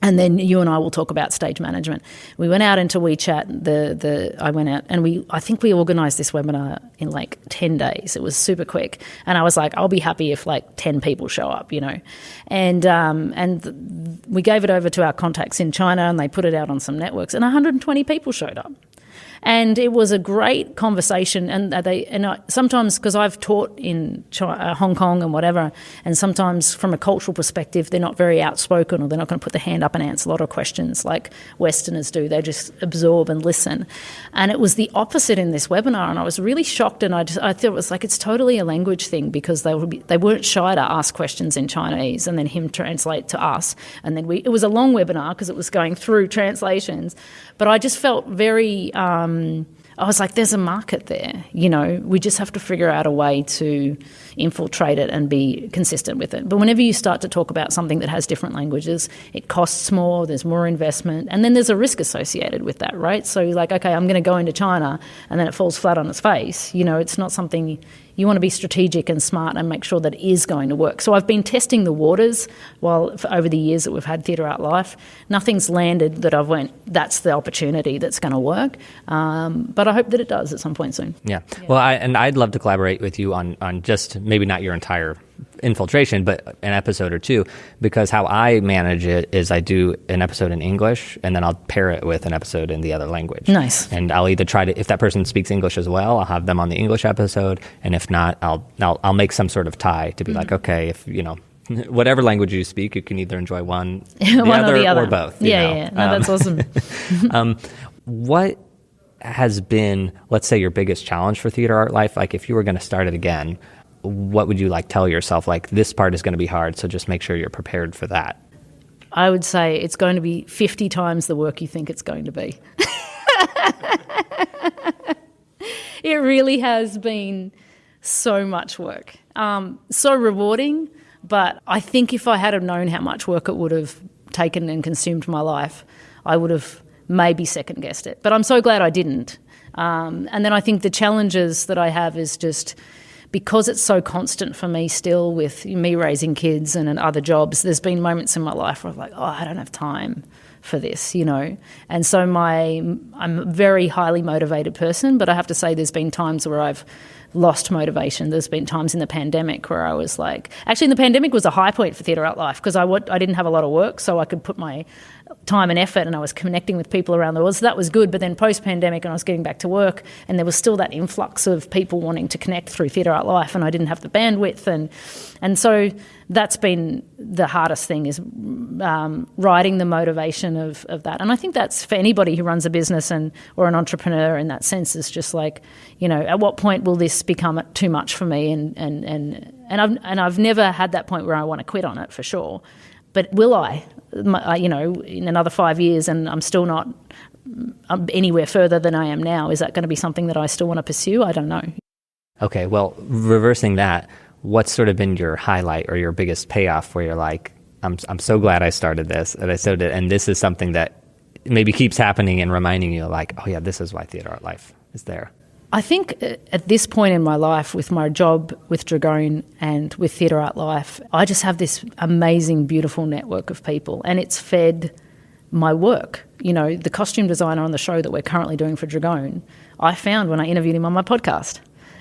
And then you and I will talk about stage management. We went out into WeChat. I went out and I think we organised this webinar in like 10 days. It was super quick. And I was like, I'll be happy if like 10 people show up, And we gave it over to our contacts in China and they put it out on some networks and 120 people showed up. And it was a great conversation. And sometimes, because I've taught in Hong Kong and whatever, and sometimes from a cultural perspective, they're not very outspoken or they're not going to put their hand up and answer a lot of questions like Westerners do. They just absorb and listen. And it was the opposite in this webinar. And I was really shocked. And I thought it was like it's totally a language thing because they weren't shy to ask questions in Chinese and then him translate to us. And then it was a long webinar because it was going through translations. But I just felt very... I was like, there's a market there, we just have to figure out a way to infiltrate it and be consistent with it. But whenever you start to talk about something that has different languages, it costs more, there's more investment, and then there's a risk associated with that, right? So you're like, okay, I'm going to go into China and then it falls flat on its face. It's not something... You want to be strategic and smart and make sure that it is going to work. So I've been testing the waters over the years that we've had TheatreArtLife. Nothing's landed that I've went, that's the opportunity that's going to work. But I hope that it does at some point soon. Yeah. Well, I'd love to collaborate with you on just maybe not your entire infiltration, but an episode or two, because how I manage it is I do an episode in English and then I'll pair it with an episode in the other language. Nice. And I'll either try to, if that person speaks English as well, I'll have them on the English episode, and if not, I'll make some sort of tie to be like, okay, if whatever language you speak, you can either enjoy one, the other, or both. Yeah. No, that's awesome. What has been, let's say, your biggest challenge for TheatreArtLife? Like, if you were going to start it again, what would you tell yourself? Like, this part is going to be hard, so just make sure you're prepared for that. I would say it's going to be 50 times the work you think it's going to be. It really has been so much work, so rewarding. But I think if I had have known how much work it would have taken and consumed my life, I would have maybe second-guessed it. But I'm so glad I didn't. And then I think the challenges that I have is just... because it's so constant for me still with me raising kids and other jobs, there's been moments in my life where I'm like, I don't have time for this, And so I'm a very highly motivated person, but I have to say there's been times where I've lost motivation. There's been times in the pandemic where I was like... Actually, the pandemic was a high point for TheatreArtLife because I didn't have a lot of work, so I could put my time and effort and I was connecting with people around the world. So that was good. But then post-pandemic, and I was getting back to work, and there was still that influx of people wanting to connect through TheatreArtLife, and I didn't have the bandwidth. And so that's been the hardest thing, is riding the motivation of that. And I think that's for anybody who runs a business or an entrepreneur in that sense, is just like, at what point will this become too much for me? And I've never had that point where I want to quit on it, for sure. But will I? In another 5 years, and I'm still not anywhere further than I am now, is that going to be something that I still want to pursue? I don't know. Okay, well, reversing that, what's sort of been your highlight or your biggest payoff where you're like, I'm so glad I started this, that I started it, and this is something that maybe keeps happening and reminding you like, oh yeah, this is why Theatre.Art.Life is there. I think at this point in my life, with my job with Dragon and with TheatreArtLife, I just have this amazing, beautiful network of people, and it's fed my work. You know, the costume designer on the show that we're currently doing for Dragon, I found when I interviewed him on my podcast,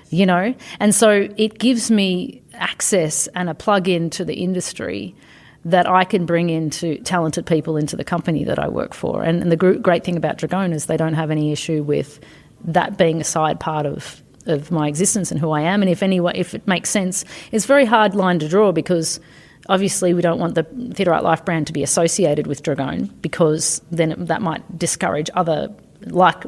you know, and so it gives me access and a plug-in to the industry that I can bring into talented people into the company that I work for. And the great thing about Dragon is they don't have any issue with that being a side part of my existence and who I am. And if it makes sense, it's a very hard line to draw, because obviously we don't want the TheatreArtLife brand to be associated with Dragon, because then that might discourage other like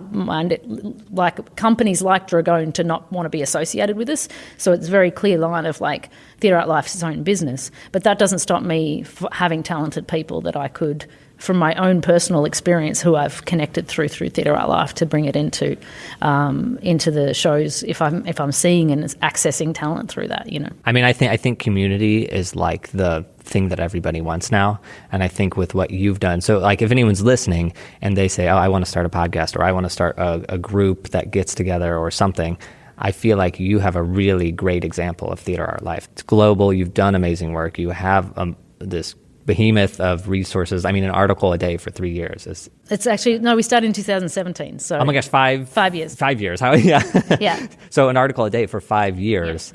companies like Dragon to not want to be associated with us. So it's a very clear line of like TheatreArtLife is its own business. But that doesn't stop me having talented people that I could, from my own personal experience, who I've connected through TheatreArtLife, to bring it into the shows if I'm seeing and accessing talent through that, you know. I mean, I think community is like the thing that everybody wants now, and I think with what you've done, so like if anyone's listening and they say, oh, I want to start a podcast, or I want to start a group that gets together or something, I feel like you have a really great example of TheatreArtLife. It's global. You've done amazing work. You have this behemoth of resources. I mean, an article a day for 3 years is... It's actually, no, we started in 2017. So oh my gosh, 5 years. 5 years. How, yeah. Yeah. So an article a day for 5 years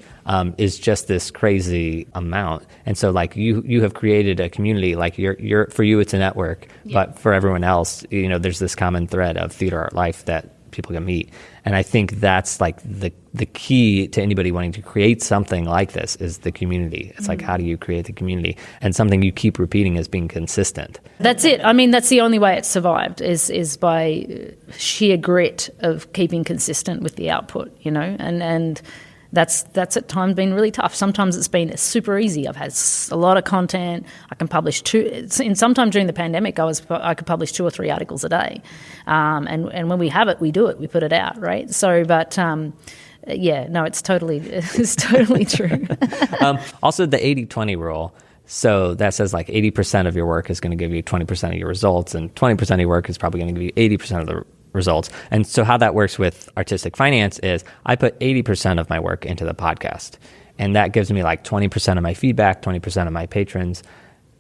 is just this crazy amount. And so like you have created a community, like you're for you, it's a network, but for everyone else, you know, there's this common thread of TheatreArtLife that people can meet. And I think that's like the key to anybody wanting to create something like this is the community. It's like, how do you create the community? And something you keep repeating is being consistent. That's it. I mean, that's the only way it's survived is by sheer grit of keeping consistent with the output, you know, and that's at times been really tough. Sometimes it's been super easy. I've had a lot of content. I can publish sometime during the pandemic, I could publish 2 or 3 articles a day. And when we have it, we do it. We put it out, right? So, but yeah, no, it's totally true. Also, the 80-20 rule. So that says like 80% of your work is going to give you 20% of your results, and 20% of your work is probably going to give you 80% of the results. And so how that works with artistic finance is I put 80% of my work into the podcast, and that gives me like 20% of my feedback, 20% of my patrons.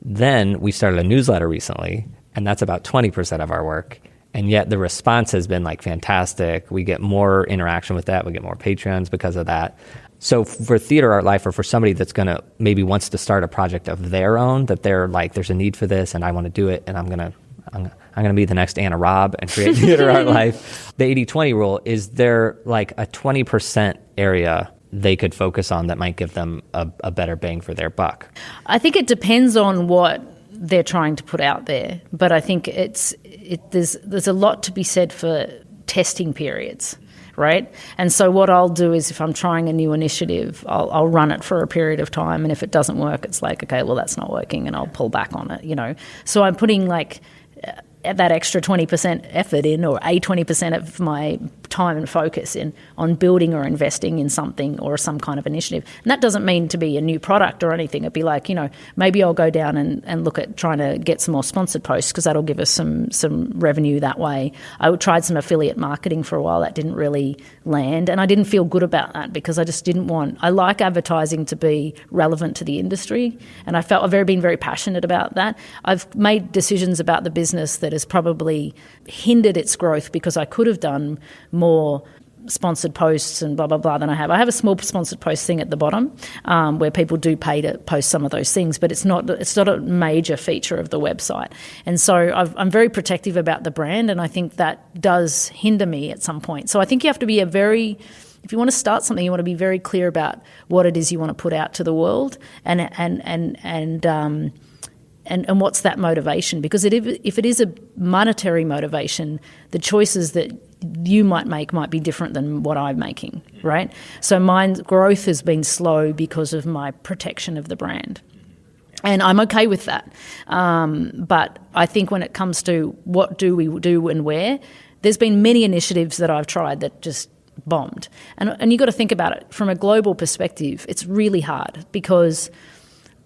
Then we started a newsletter recently, and that's about 20% of our work. And yet the response has been like fantastic. We get more interaction with that. We get more patrons because of that. So for TheatreArtLife, or for somebody that's going to maybe wants to start a project of their own, that they're like, there's a need for this and I want to do it, and I'm going to be the next Robb and create TheatreArtLife. The 80-20 rule, is there like a 20% area they could focus on that might give them a better bang for their buck? I think it depends on what they're trying to put out there, but I think there's a lot to be said for testing periods, right? And so what I'll do is, if I'm trying a new initiative, I'll run it for a period of time, and if it doesn't work, it's like, okay, well, that's not working, and I'll pull back on it, you know. So I'm putting like that extra 20% effort in, or 20% of my time and focus in on building or investing in something or some kind of initiative. And that doesn't mean to be a new product or anything. It'd be like, you know, maybe I'll go down and look at trying to get some more sponsored posts, because that'll give us some revenue that way. I tried some affiliate marketing for a while. That didn't really land, and I didn't feel good about that, because I just I like advertising to be relevant to the industry, and I've been very passionate about that. I've made decisions about the business that has probably hindered its growth, because I could have done more sponsored posts and blah, blah, blah than I have. I have a small sponsored post thing at the bottom where people do pay to post some of those things, but it's not a major feature of the website. And so I'm very protective about the brand, and I think that does hinder me at some point. So I think you have to be if you want to start something, you want to be very clear about what it is you want to put out to the world, and what's that motivation? Because if it is a monetary motivation, the choices that you might make might be different than what I'm making, right? So my growth has been slow because of my protection of the brand. And I'm okay with that. But I think when it comes to what do we do and where, there's been many initiatives that I've tried that just bombed. And you've got to think about it from a global perspective. It's really hard, because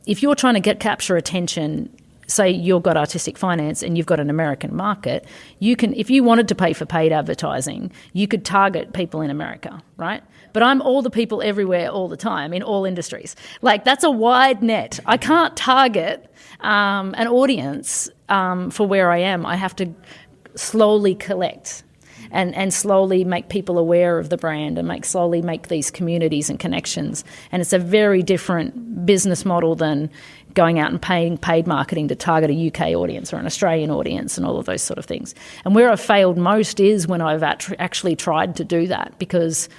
if you're trying to capture attention, say you've got artistic finance and you've got an American market, you can, if you wanted to pay for paid advertising, you could target people in America, right? But I'm all the people everywhere all the time in all industries. Like, that's a wide net. I can't target an audience for where I am. I have to slowly collect and slowly make people aware of the brand and slowly make these communities and connections. And it's a very different business model than going out and paying paid marketing to target a UK audience or an Australian audience and all of those sort of things. And where I've failed most is when I've actually tried to do that, because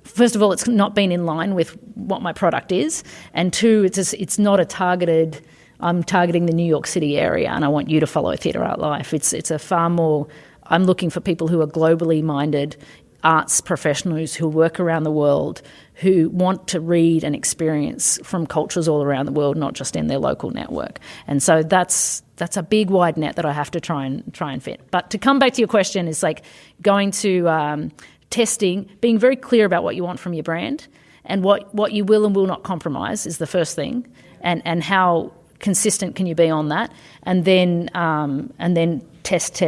first of all, it's not been in line with what my product is, and two, it's not a targeted, I'm targeting the New York City area and I want you to follow Theatre.Art.Life. It's a far more, I'm looking for people who are globally minded arts professionals who work around the world, who want to read and experience from cultures all around the world, not just in their local network. And so that's a big wide net that I have to try and fit. But to come back to your question, is like going to testing, being very clear about what you want from your brand and what you will and will not compromise is the first thing, and how consistent can you be on that, and then test.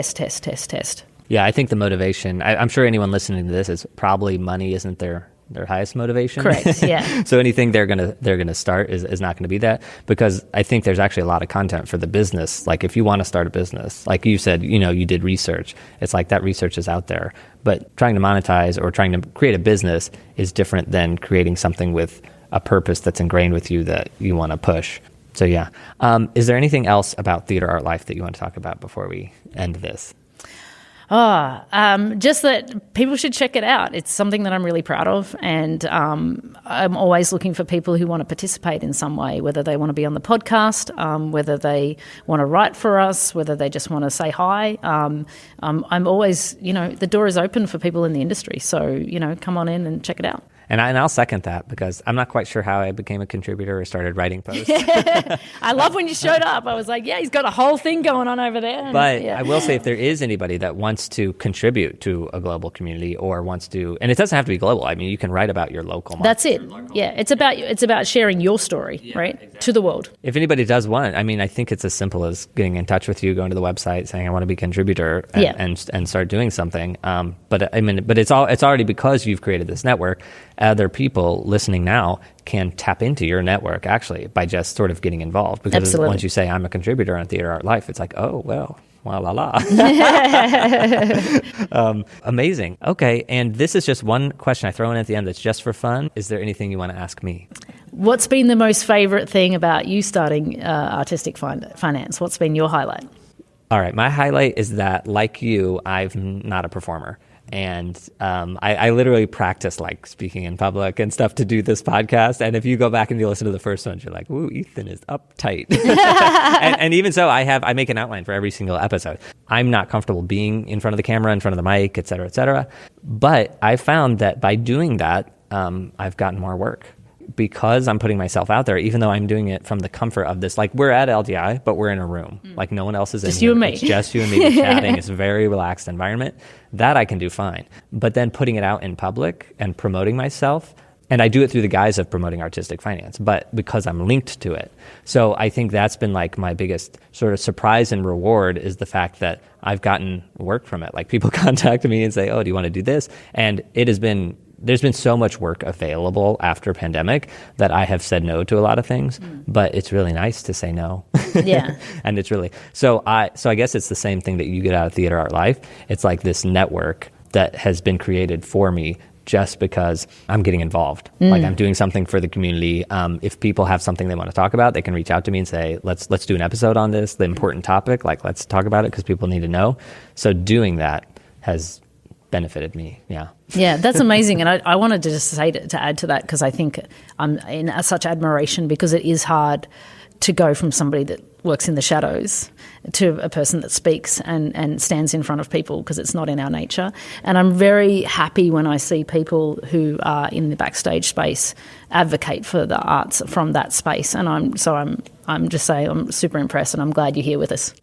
Yeah, I think the motivation, I'm sure anyone listening to this is probably money isn't their highest motivation. Correct, yeah. So anything they're gonna start is not gonna be that, because I think there's actually a lot of content for the business. Like, if you want to start a business, like you said, you did research. It's like that research is out there. But trying to monetize or trying to create a business is different than creating something with a purpose that's ingrained with you that you want to push. So yeah. Is there anything else about Theatre.Art.Life that you want to talk about before we end this? Just that people should check it out. It's something that I'm really proud of, and I'm always looking for people who want to participate in some way, whether they want to be on the podcast, whether they want to write for us, whether they just want to say hi. I'm always, the door is open for people in the industry, so, come on in and check it out. And I'll second that, because I'm not quite sure how I became a contributor or started writing posts. I love when you showed up. I was like, yeah, he's got a whole thing going on over there. But yeah. I will say, if there is anybody that wants to contribute to a global community or wants to, and it doesn't have to be global. I mean, you can write about your local market. That's it. Yeah, it's about sharing your story, right, exactly, to the world. If anybody does want, I think it's as simple as getting in touch with you, going to the website, saying I want to be a contributor, and start doing something. But it's already, because you've created this network. Other people listening now can tap into your network, actually, by just sort of getting involved. Because Absolutely. Once you say, I'm a contributor on Theatre.Art.Life, it's like, oh, well, la la. Amazing. Okay, and this is just one question I throw in at the end that's just for fun. Is there anything you want to ask me? What's been the most favorite thing about you starting Artistic Finance? What's been your highlight? All right, my highlight is that, like you, I'm not a performer. And I literally practice, like, speaking in public and stuff to do this podcast. And if you go back and you listen to the first one, you're like, ooh, Ethan is uptight. and even so, I make an outline for every single episode. I'm not comfortable being in front of the camera, in front of the mic, et cetera, et cetera. But I found that by doing that, I've gotten more work. Because I'm putting myself out there, even though I'm doing it from the comfort of this, like, we're at LDI, but we're in a room. Like, no one else is in here. Just you and me. It's just you and me. We're chatting. It's a very relaxed environment. That I can do fine. But then putting it out in public and promoting myself, and I do it through the guise of promoting artistic finance, but because I'm linked to it. So I think that's been, like, my biggest sort of surprise and reward, is the fact that I've gotten work from it. Like, people contact me and say, oh, do you want to do this? And there's been so much work available after pandemic that I have said no to a lot of things, but it's really nice to say no. Yeah. And it's really, so I guess it's the same thing that you get out of Theatre.Art.Life. It's like this network that has been created for me just because I'm getting involved. Like, I'm doing something for the community. If people have something they want to talk about, they can reach out to me and say, let's do an episode on this, the important topic, like, let's talk about it because people need to know. So doing that has benefited me. Yeah, that's amazing. And I wanted to just say to add to that, because I think I'm in such admiration, because it is hard to go from somebody that works in the shadows to a person that speaks and stands in front of people, because it's not in our nature. And I'm very happy when I see people who are in the backstage space advocate for the arts from that space. And I'm I'm just saying I'm super impressed, and I'm glad you're here with us.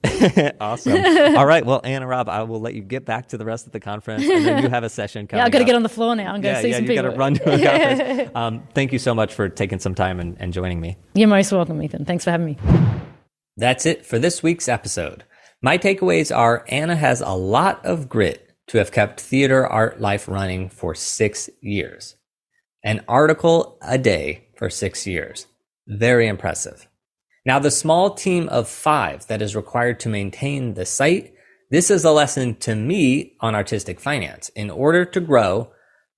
Awesome. All right. Well, Anna, Robb, I will let you get back to the rest of the conference, and then you have a session coming. Yeah, I've got to get on the floor now and go see some people. Yeah, you got to run to a conference. Thank you so much for taking some time and joining me. You're most welcome, Ethan. Thanks for having me. That's it for this week's episode. My takeaways are Anna has a lot of grit to have kept TheatreArtLife running for 6 years. An article a day for 6 years. Very impressive. Now, the small team of 5 that is required to maintain the site, this is a lesson to me on artistic finance. In order to grow,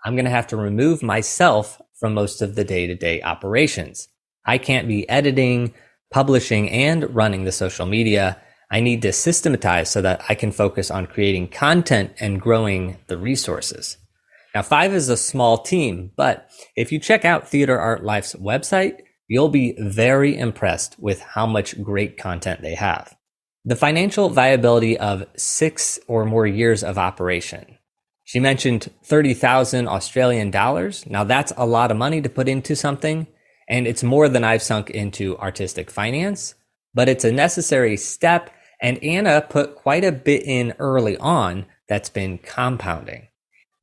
I'm going to have to remove myself from most of the day-to-day operations. I can't be editing, publishing, and running the social media. I need to systematize so that I can focus on creating content and growing the resources. Now, 5 is a small team, but if you check out TheatreArtLife's website, you'll be very impressed with how much great content they have. The financial viability of 6 or more years of operation. She mentioned 30,000 Australian dollars. Now, that's a lot of money to put into something, and it's more than I've sunk into artistic finance, but it's a necessary step, and Anna put quite a bit in early on that's been compounding.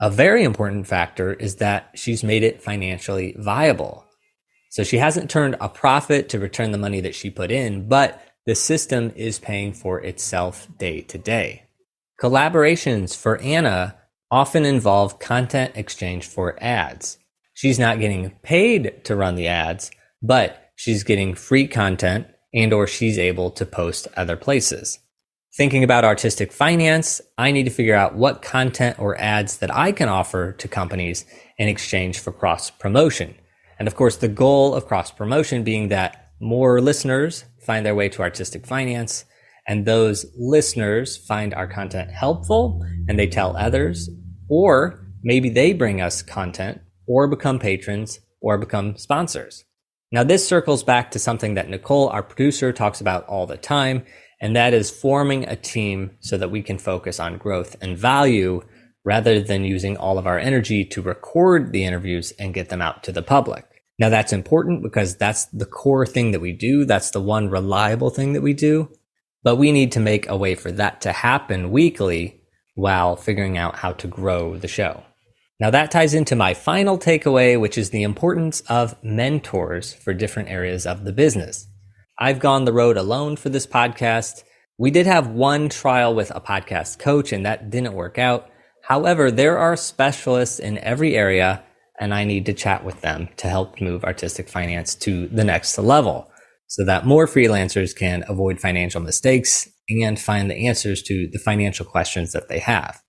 A very important factor is that she's made it financially viable. So she hasn't turned a profit to return the money that she put in, but the system is paying for itself day to day. Collaborations for Anna often involve content exchange for ads. She's not getting paid to run the ads, but she's getting free content and/or she's able to post other places. Thinking about artistic finance, I need to figure out what content or ads that I can offer to companies in exchange for cross promotion. And of course, the goal of cross promotion being that more listeners find their way to artistic finance, and those listeners find our content helpful and they tell others, or maybe they bring us content or become patrons or become sponsors. Now, this circles back to something that Nicole, our producer, talks about all the time, and that is forming a team so that we can focus on growth and value rather than using all of our energy to record the interviews and get them out to the public. Now, that's important because that's the core thing that we do. That's the one reliable thing that we do. But we need to make a way for that to happen weekly while figuring out how to grow the show. Now, that ties into my final takeaway, which is the importance of mentors for different areas of the business. I've gone the road alone for this podcast. We did have one trial with a podcast coach, and that didn't work out. However, there are specialists in every area, and I need to chat with them to help move artistic finance to the next level so that more freelancers can avoid financial mistakes and find the answers to the financial questions that they have.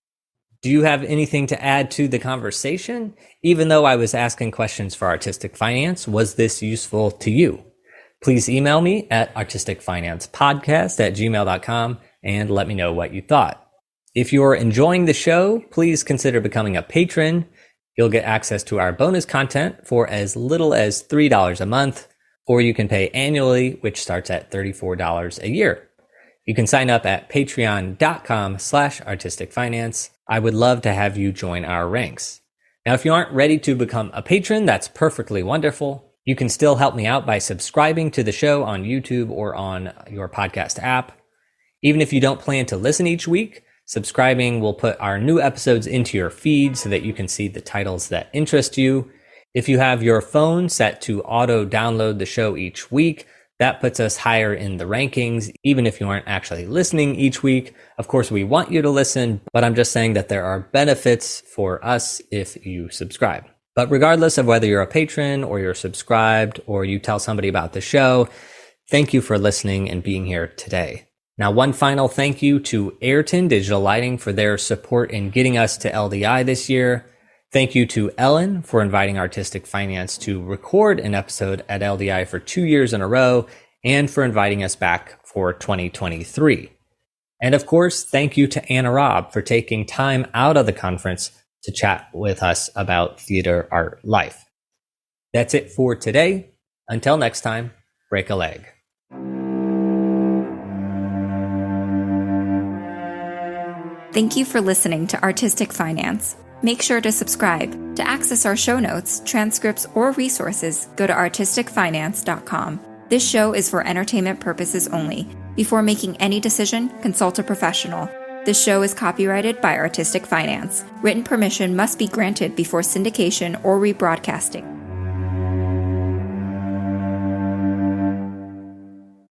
Do you have anything to add to the conversation? Even though I was asking questions for artistic finance, was this useful to you? Please email me at artisticfinancepodcast@gmail.com and let me know what you thought. If you're enjoying the show, please consider becoming a patron. You'll get access to our bonus content for as little as $3 a month, or you can pay annually, which starts at $34 a year. You can sign up at patreon.com/artisticfinance. I would love to have you join our ranks. Now, if you aren't ready to become a patron, that's perfectly wonderful. You can still help me out by subscribing to the show on YouTube or on your podcast app. Even if you don't plan to listen each week, subscribing will put our new episodes into your feed so that you can see the titles that interest you. If you have your phone set to auto download the show each week, that puts us higher in the rankings, even if you aren't actually listening each week. Of course, we want you to listen, but I'm just saying that there are benefits for us if you subscribe. But regardless of whether you're a patron or you're subscribed or you tell somebody about the show, thank you for listening and being here today. Now, one final thank you to AYRTON Digital Lighting for their support in getting us to LDI this year. Thank you to Ellen for inviting Artistic Finance to record an episode at LDI for 2 years in a row and for inviting us back for 2023. And of course, thank you to Anna Robb for taking time out of the conference to chat with us about TheatreArtLife. That's it for today. Until next time, break a leg. Thank you for listening to Artistic Finance. Make sure to subscribe. To access our show notes, transcripts, or resources, go to artisticfinance.com. This show is for entertainment purposes only. Before making any decision, consult a professional. This show is copyrighted by Artistic Finance. Written permission must be granted before syndication or rebroadcasting.